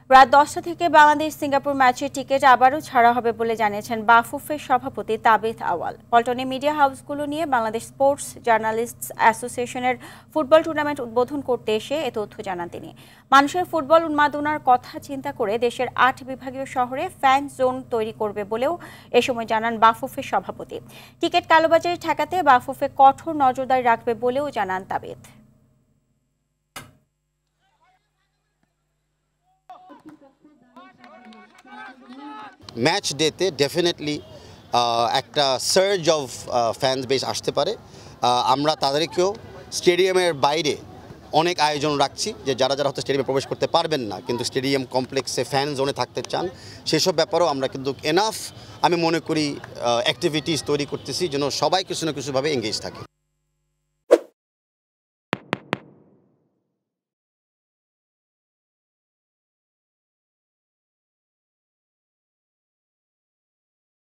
রাত 10টা থেকে বাংলাদেশ সিঙ্গাপুর ম্যাচের টিকিট আবারও ছাড়া হবে বলে জানিয়েছেন বাফুফের সভাপতি তাবিথ আওয়াল। পল্টনে মিডিয়া হাউসগুলো নিয়ে বাংলাদেশ স্পোর্টস জার্নালিস্টস অ্যাসোসিয়েশনের ফুটবল টুর্নামেন্ট উদ্বোধন করতে এসে এ তথ্য জানান তিনি। মানুষের ফুটবল উন্মাদনার কথা চিন্তা করে দেশের 8 বিভাগীয় শহরে ফ্যান জোন তৈরি করবে বলেও এ সময় জানান বাফুফের সভাপতি। টিকিট কালোবাজারি ঠেকাতে বাফুফে কঠোর নজরদারি রাখবে বলেও জানান তাবিথ। ম্যাচ ডেতে ডেফিনেটলি একটা সার্জ অফ ফ্যান্স বেস আসতে পারে। আমরা তাদেরকেও স্টেডিয়ামের বাইরে অনেক আয়োজন রাখছি, যে যারা যারা হয়তো স্টেডিয়ামে প্রবেশ করতে পারবেন না কিন্তু স্টেডিয়াম কমপ্লেক্সে ফ্যান জোনে থাকতে চান, সেসব ব্যাপারেও আমরা কিন্তু এনাফ আমি মনে করি অ্যাক্টিভিটিস তৈরি করতেছি যেন সবাই কিছু না কিছুভাবে এঙ্গেজ থাকে।